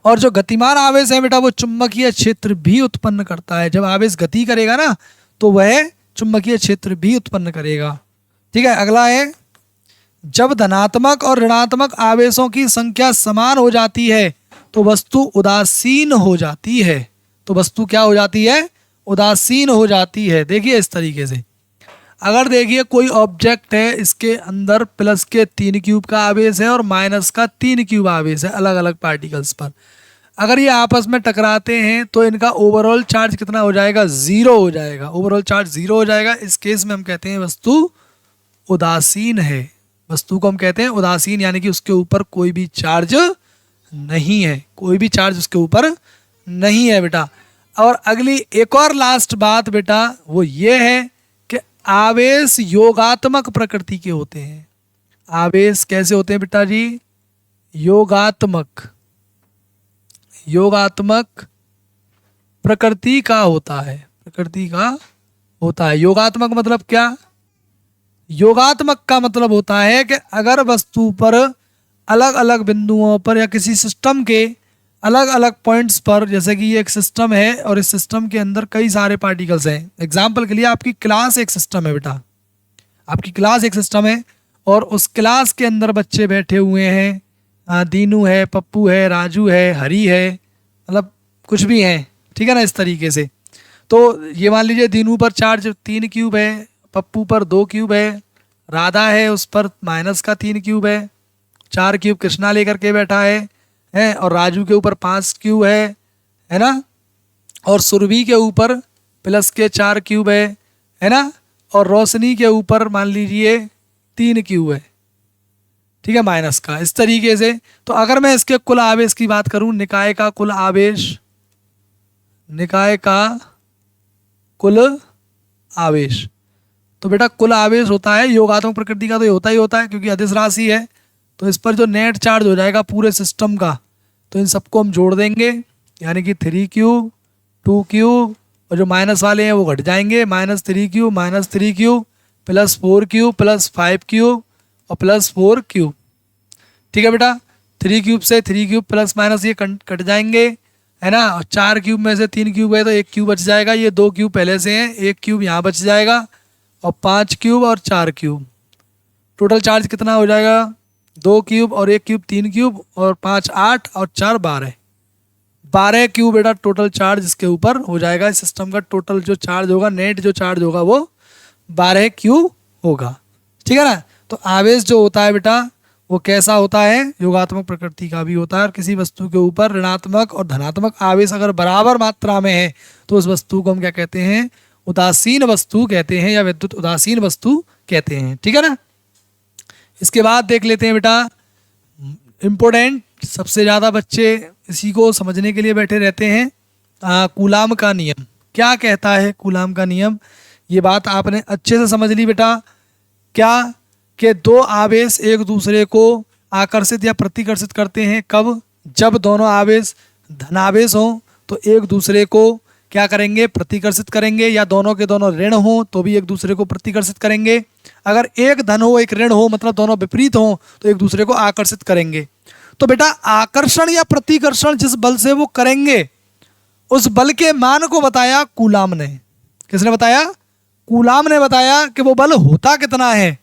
और जो गतिमान आवेश है बेटा वो चुंबकीय क्षेत्र भी उत्पन्न करता है। जब आवेश गति करेगा ना तो वह चुंबकीय क्षेत्र भी उत्पन्न करेगा, ठीक है। अगला है जब धनात्मक और ऋणात्मक आवेशों की संख्या समान हो जाती है तो वस्तु उदासीन हो जाती है। तो वस्तु क्या हो जाती है? उदासीन हो जाती है। देखिए इस तरीके से अगर देखिए कोई ऑब्जेक्ट है, इसके अंदर प्लस के 3 क्यूब का आवेश है और माइनस का 3 क्यूब आवेश है अलग अलग पार्टिकल्स पर। अगर ये आपस में टकराते हैं तो इनका ओवरऑल चार्ज कितना हो जाएगा? 0 हो जाएगा। ओवरऑल चार्ज 0 हो जाएगा। इस केस में हम कहते हैं वस्तु उदासीन है। वस्तु को हम कहते हैं उदासीन, यानी कि उसके ऊपर कोई भी चार्ज नहीं है, कोई भी चार्ज उसके ऊपर नहीं है बेटा। और अगली एक और लास्ट बात बेटा वो ये है कि आवेश योगात्मक प्रकृति के होते हैं। आवेश कैसे होते हैं बेटा जी? योगात्मक, योगात्मक प्रकृति का होता है, प्रकृति का होता है। योगात्मक मतलब क्या? योगात्मक का मतलब होता है कि अगर वस्तु पर अलग अलग बिंदुओं पर या किसी सिस्टम के अलग अलग पॉइंट्स पर, जैसे कि ये एक सिस्टम है और इस सिस्टम के अंदर कई सारे पार्टिकल्स हैं। एग्जाम्पल के लिए आपकी क्लास एक सिस्टम है बेटा, आपकी क्लास एक सिस्टम है और उस क्लास के अंदर बच्चे बैठे हुए हैं, दीनू है, पप्पू है, राजू है, हरी है, मतलब कुछ भी है, ठीक है ना, इस तरीके से। तो ये मान लीजिए दीनू पर चार्ज 3 क्यूब है, पप्पू पर 2 क्यूब है, राधा है उस पर माइनस का 3 क्यूब है, 4 क्यूब कृष्णा लेकर के बैठा है और राजू के ऊपर 5 क्यूब है ना, और सुरभि के ऊपर प्लस के 4 क्यूब है ना, और रोशनी के ऊपर मान लीजिए 3 क्यूब है, ठीक है, माइनस का। इस तरीके से तो अगर मैं इसके कुल आवेश की बात करूं, निकाय का कुल आवेश, निकाय का कुल आवेश, तो बेटा कुल आवेश होता है योगात्मक प्रकृति का, तो ये होता ही होता है क्योंकि अदिश राशि है। तो इस पर जो नेट चार्ज हो जाएगा पूरे सिस्टम का, तो इन सबको हम जोड़ देंगे, यानी कि 3 क्यूब, 2 क्यूब, और जो माइनस वाले हैं वो घट जाएंगे, -3 क्यूब, -3 क्यूब, +4 क्यूब, +5 क्यूब और +4 क्यूब, ठीक है बेटा। 3 क्यूब से 3 क्यूब प्लस माइनस ये कट जाएंगे, है ना, और 4 क्यूब में से 3 क्यूब है तो 1 क्यूब बच जाएगा, ये 2 क्यूब पहले से हैं, 1 क्यूब यहाँ बच जाएगा, और 5 क्यूब और 4 क्यूब, टोटल चार्ज कितना हो जाएगा? 2 क्यूब और 1 क्यूब 3 क्यूब और 5 8 और 4 12, 12 क्यूब बेटा टोटल चार्ज इसके ऊपर हो जाएगा। इस सिस्टम का टोटल जो चार्ज होगा, नेट जो चार्ज होगा वो 12 क्यूब होगा, ठीक है ना। तो आवेश जो होता है बेटा वो कैसा होता है? योगात्मक प्रकृति का भी होता है। और किसी वस्तु के ऊपर ऋणात्मक और धनात्मक आवेश अगर बराबर मात्रा में है तो उस वस्तु को हम क्या कहते हैं? उदासीन वस्तु कहते हैं या विद्युत उदासीन वस्तु कहते हैं, ठीक है ना। इसके बाद देख लेते हैं बेटा इम्पोर्टेंट, सबसे ज़्यादा बच्चे इसी को समझने के लिए बैठे रहते हैं, कूलाम का नियम। क्या कहता है कूलाम का नियम? ये बात आपने अच्छे से समझ ली बेटा। क्या कि 2 आवेश एक दूसरे को आकर्षित या प्रतिकर्षित करते हैं। कब? जब दोनों आवेश धनावेश हों तो एक दूसरे को क्या करेंगे? प्रतिकर्षित करेंगे, या दोनों के दोनों ऋण हों तो भी एक दूसरे को प्रतिकर्षित करेंगे। अगर एक धन हो एक ऋण हो, मतलब दोनों विपरीत हों, तो एक दूसरे को आकर्षित करेंगे। तो बेटा आकर्षण या प्रतिकर्षण जिस बल से वो करेंगे उस बल के मान को बताया कूलाम ने। किसने बताया? कूलाम ने बताया कि वो बल होता कितना है।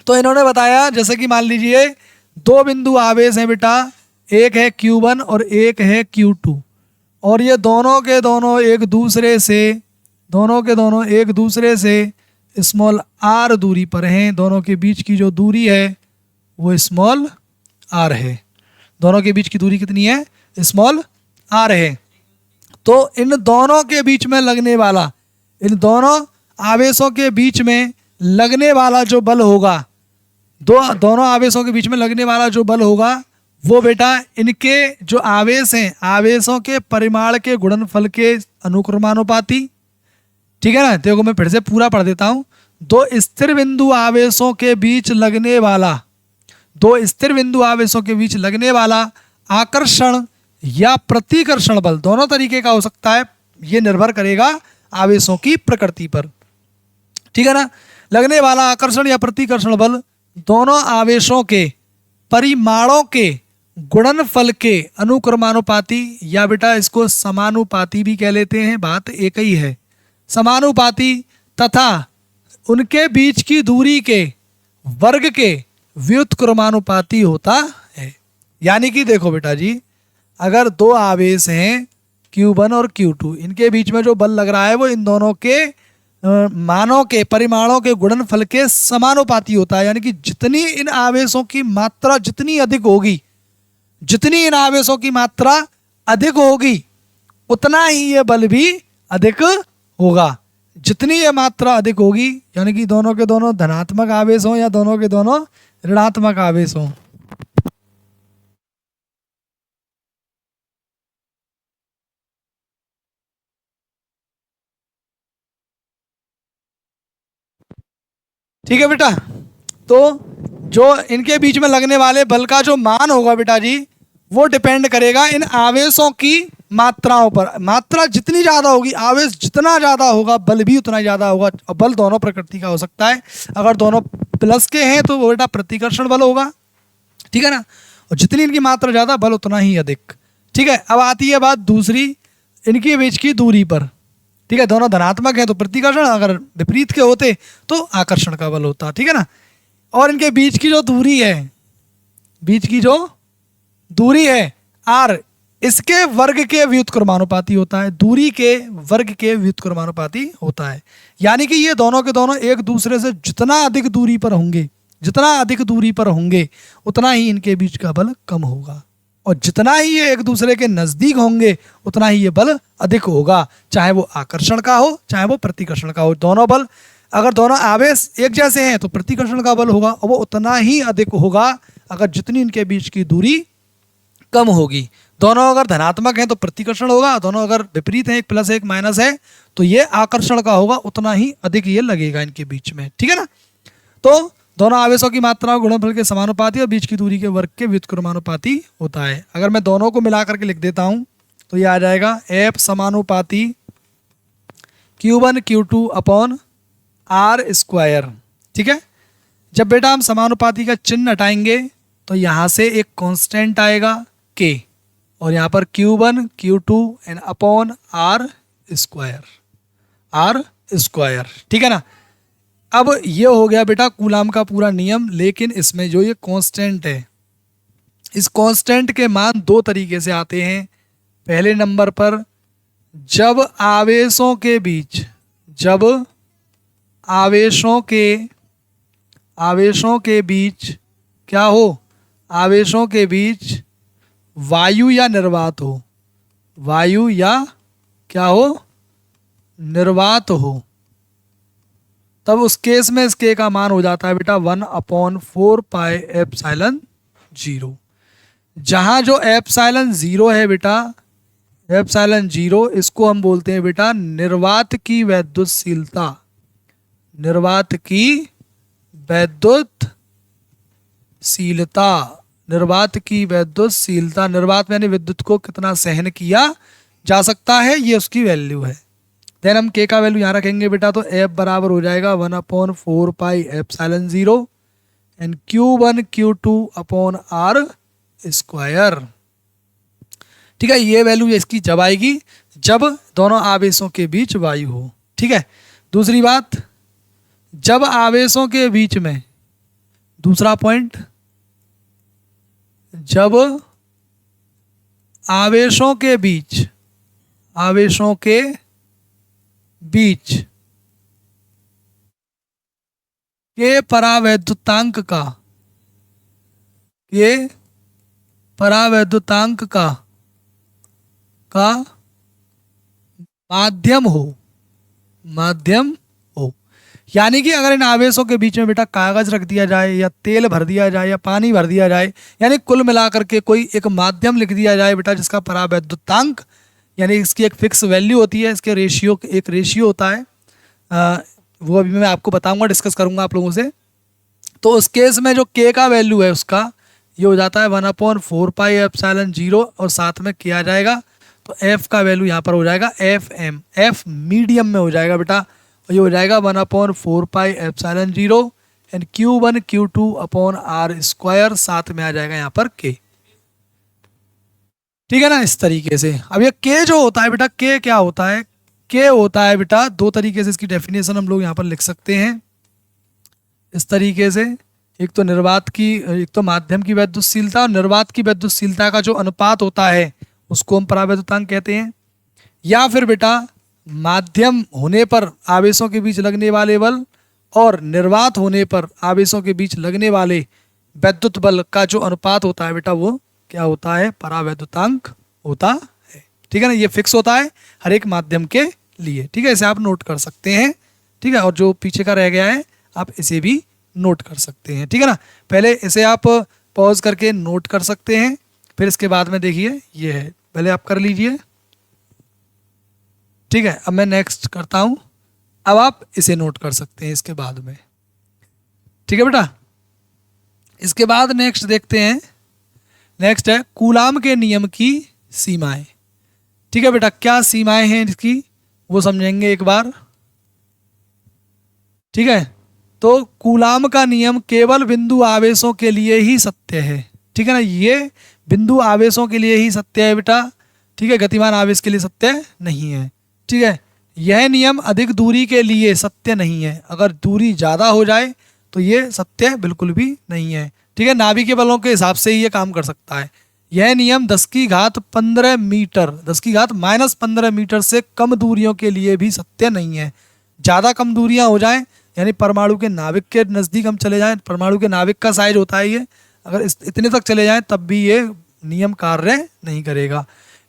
तो इन्होंने बताया जैसे कि मान लीजिए 2 बिंदु आवेश हैं बेटा, एक है Q1 और एक है Q2, और ये दोनों के दोनों एक दूसरे से स्मॉल r दूरी पर हैं। दोनों के बीच की जो दूरी है वो स्मॉल r है। दोनों के बीच की दूरी कितनी है? स्मॉल r है। तो इन दोनों के बीच में लगने वाला, इन दोनों आवेशों के बीच में लगने वाला जो बल होगा, दोनों आवेशों के बीच में लगने वाला जो बल होगा वो बेटा इनके जो आवेश हैं, आवेशों के परिमाण के गुणनफल के अनुक्रमानुपाती, ठीक है ना। देखो मैं फिर से पूरा पढ़ देता हूँ। 2 स्थिर बिंदु आवेशों के बीच लगने वाला, 2 स्थिर बिंदु आवेशों के बीच लगने वाला आकर्षण या प्रतिकर्षण बल दोनों तरीके का हो सकता है। ये निर्भर करेगा आवेशों की प्रकृति पर, ठीक है ना। लगने वाला आकर्षण या प्रतिकर्षण बल दोनों आवेशों के परिमाणों के गुणनफल के अनुक्रमानुपाती, या बेटा इसको समानुपाती भी कह लेते हैं, बात एक ही है। समानुपाती तथा उनके बीच की दूरी के वर्ग के व्युत्क्रमानुपाती होता है। यानी कि देखो बेटा जी, अगर 2 आवेश हैं Q1 और Q2, इनके बीच में जो बल लग रहा है वो इन दोनों के मानों के परिमाणों के गुणनफल के समानुपाती होता है। यानी कि जितनी इन आवेशों की मात्रा जितनी अधिक होगी, जितनी इन आवेशों की मात्रा अधिक होगी, उतना ही ये बल भी अधिक होगा। जितनी ये मात्रा अधिक होगी, यानी कि दोनों के दोनों धनात्मक आवेश हों या दोनों के दोनों ऋणात्मक आवेश हों। ठीक है बेटा, तो जो इनके बीच में लगने वाले बल का जो मान होगा बेटा जी, वो डिपेंड करेगा इन आवेशों की मात्राओं पर। मात्रा जितनी ज्यादा होगी, आवेश जितना ज्यादा होगा, बल भी उतना ज्यादा होगा। और बल दोनों प्रकृति का हो सकता है। अगर दोनों प्लस के हैं तो वो बेटा प्रतिकर्षण बल होगा, ठीक है ना। और जितनी इनकी मात्रा ज्यादा, बल उतना ही अधिक। ठीक है, अब आती है बात दूसरी, इनके बीच की दूरी पर। ठीक है, दोनों धनात्मक है तो प्रतिकर्षण, अगर विपरीत के होते तो आकर्षण का बल होता। ठीक है ना। और इनके बीच की जो दूरी है, बीच की जो दूरी है r, इसके वर्ग के व्युत्क्रमानुपाती होता है। दूरी के वर्ग के व्युत्क्रमानुपाती होता है। यानी कि ये दोनों के दोनों एक दूसरे से जितना अधिक दूरी पर होंगे, जितना अधिक दूरी पर होंगे, उतना ही इनके बीच का बल कम होगा। और जितना ही ये एक दूसरे के नजदीक होंगे, उतना ही ये बल अधिक होगा, चाहे वो आकर्षण का हो चाहे वो प्रतिकर्षण का हो। दोनों बल, अगर दोनों आवेश एक जैसे हैं तो प्रतिकर्षण का बल होगा, और वो उतना ही अधिक होगा अगर जितनी इनके बीच की दूरी कम होगी। दोनों अगर धनात्मक हैं तो प्रतिकर्षण होगा, दोनों अगर विपरीत हैं, एक प्लस एक माइनस है, तो ये आकर्षण का होगा, उतना ही अधिक ये लगेगा इनके बीच में। ठीक है ना। तो दोनों आवेशों की मात्रा गुणनफल के समानुपाती और बीच की दूरी के वर्ग के व्युत्क्रमानुपाती होता है। अगर मैं दोनों को मिला करके लिख देता हूं तो ये आ जाएगा F समानुपाती Q1 Q2 upon R square. ठीक है, जब बेटा हम समानुपाती का चिन्ह हटाएंगे तो यहां से एक कांस्टेंट आएगा K, और यहाँ पर Q1 Q2 and upon R square. ठीक है ना। अब ये हो गया बेटा कूलाम का पूरा नियम। लेकिन इसमें जो ये कांस्टेंट है, इस कांस्टेंट के मान दो तरीके से आते हैं। पहले नंबर पर, जब आवेशों के बीच, जब आवेशों के बीच क्या हो, आवेशों के बीच वायु या निर्वात हो, वायु या क्या हो, निर्वात हो, तब उस केस में इस के का मान हो जाता है बेटा 1/4 पाई एप्सिलॉन 0। जहां जो एप्सिलॉन 0 है बेटा, एप्सिलॉन 0, इसको हम बोलते हैं बेटा निर्वात की वैद्युतशीलता। निर्वात की वैद्युतशीलता, निर्वात की वैद्युतशीलता, निर्वात में यानी विद्युत को कितना सहन किया जा सकता है, ये उसकी वैल्यू है। देन हम के का वैल्यू यहाँ रखेंगे बेटा, तो एफ बराबर हो जाएगा 1/4 pi epsilon 0 and Q1 Q2 upon R square. ठीक है, ये वैल्यू इसकी जब आएगी जब दोनों आवेशों के बीच वायु हो। ठीक है, दूसरी बात, जब आवेशों के बीच में, दूसरा पॉइंट, जब आवेशों के बीच, आवेशों के बीच के परावैद्युतांक का, के परावैद्युतांक का माध्यम हो, माध्यम हो। यानी कि अगर इन आवेशों के बीच में बेटा कागज रख दिया जाए या तेल भर दिया जाए या पानी भर दिया जाए, यानी कुल मिलाकर के कोई एक माध्यम लिख दिया जाए बेटा जिसका परावैद्युतांक, यानी इसकी एक फिक्स वैल्यू होती है, इसके रेशियो, एक रेशियो होता है, वो अभी मैं आपको बताऊंगा, डिस्कस करूंगा आप लोगों से। तो उस केस में जो के का वैल्यू है उसका ये हो जाता है 1/4 पाई एप्सिलॉन 0 और साथ में किया जाएगा तो एफ का वैल्यू यहाँ पर हो जाएगा FM, एफ मीडियम में हो जाएगा बेटा, और ये हो जाएगा 1/4 pi epsilon 0 and Q1 Q2 upon R square, साथ में आ जाएगा यहाँ पर K। ठीक है ना, इस तरीके से। अब ये के जो होता है बेटा, के क्या होता है, के होता है बेटा, दो तरीके से इसकी डेफिनेशन हम लोग यहाँ पर लिख सकते हैं इस तरीके से। एक तो निर्वात की, एक तो माध्यम की वैद्युतशीलता और निर्वात की वैद्युतशीलता का जो अनुपात होता है उसको हम परावैद्युतांक कहते हैं। या फिर बेटा माध्यम होने पर आवेशों के बीच लगने वाले बल और निर्वात होने पर आवेशों के बीच लगने वाले वैद्युत बल का जो अनुपात होता है बेटा वो क्या होता है, परावैद्युतांक होता है। ठीक है ना, ये फिक्स होता है हर एक माध्यम के लिए। ठीक है, इसे आप नोट कर सकते हैं। ठीक है, और जो पीछे का रह गया है आप इसे भी नोट कर सकते हैं। ठीक है ना, पहले इसे आप पॉज करके नोट कर सकते हैं, फिर इसके बाद में देखिए ये है, पहले आप कर लीजिए। ठीक है, अब मैं नेक्स्ट करता हूं, अब आप इसे नोट कर सकते हैं इसके बाद में। ठीक है बेटा, इसके बाद नेक्स्ट देखते हैं, नेक्स्ट है कूलाम के नियम की सीमाएं। ठीक है बेटा, क्या सीमाएं हैं इसकी वो समझेंगे एक बार। ठीक है, तो कूलाम का नियम केवल बिंदु आवेशों के लिए ही सत्य है। ठीक है ना, ये बिंदु आवेशों के लिए ही सत्य है बेटा। ठीक है, गतिमान आवेश के लिए सत्य नहीं है। ठीक है, यह नियम अधिक दूरी के लिए सत्य नहीं है, अगर दूरी ज़्यादा हो जाए तो ये सत्य बिल्कुल भी नहीं है। ठीक है, नाभिकीय बलों के हिसाब से ही ये काम कर सकता है। यह नियम 10⁻15 मीटर, 10⁻−15 मीटर से कम दूरियों के लिए भी सत्य नहीं है। ज़्यादा कम दूरियां हो जाएं, यानी परमाणु के नाभिक के नज़दीक हम चले जाएं, परमाणु के नाभिक का साइज होता है ये, अगर इतने तक चले जाएं तब भी ये नियम कार्य नहीं करेगा,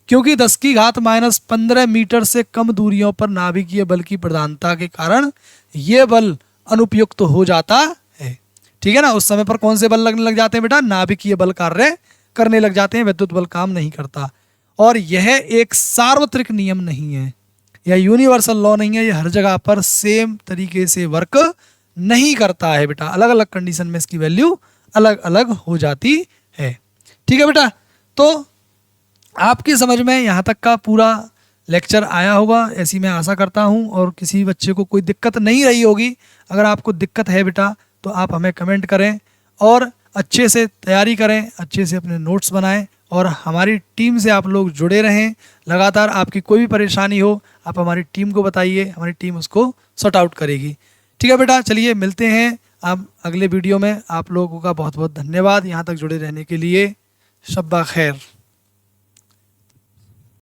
क्योंकि 10⁻−15 मीटर से कम दूरियों पर नाभिकीय बल की प्रधानता के कारण ये बल अनुपयुक्त हो जाता है। ठीक है ना, उस समय पर कौन से बल लगने लग जाते हैं बेटा, नाभिकीय बल कार्य करने लग जाते हैं, विद्युत बल काम नहीं करता। और यह एक सार्वत्रिक नियम नहीं है, यह यूनिवर्सल लॉ नहीं है, यह हर जगह पर सेम तरीके से वर्क नहीं करता है बेटा, अलग अलग कंडीशन में इसकी वैल्यू अलग अलग हो जाती है। ठीक है बेटा, तो आपकी समझ में यहाँ तक का पूरा लेक्चर आया होगा, ऐसी मैं आशा करता हूँ, और किसी बच्चे को कोई दिक्कत नहीं रही होगी। अगर आपको दिक्कत है बेटा तो आप हमें कमेंट करें और अच्छे से तैयारी करें, अच्छे से अपने नोट्स बनाएं, और हमारी टीम से आप लोग जुड़े रहें। लगातार आपकी कोई भी परेशानी हो आप हमारी टीम को बताइए, हमारी टीम उसको सॉर्ट आउट करेगी। ठीक है बेटा, चलिए मिलते हैं आप अगले वीडियो में। आप लोगों का बहुत बहुत धन्यवाद यहाँ तक जुड़े रहने के लिए। शब्बा खैर।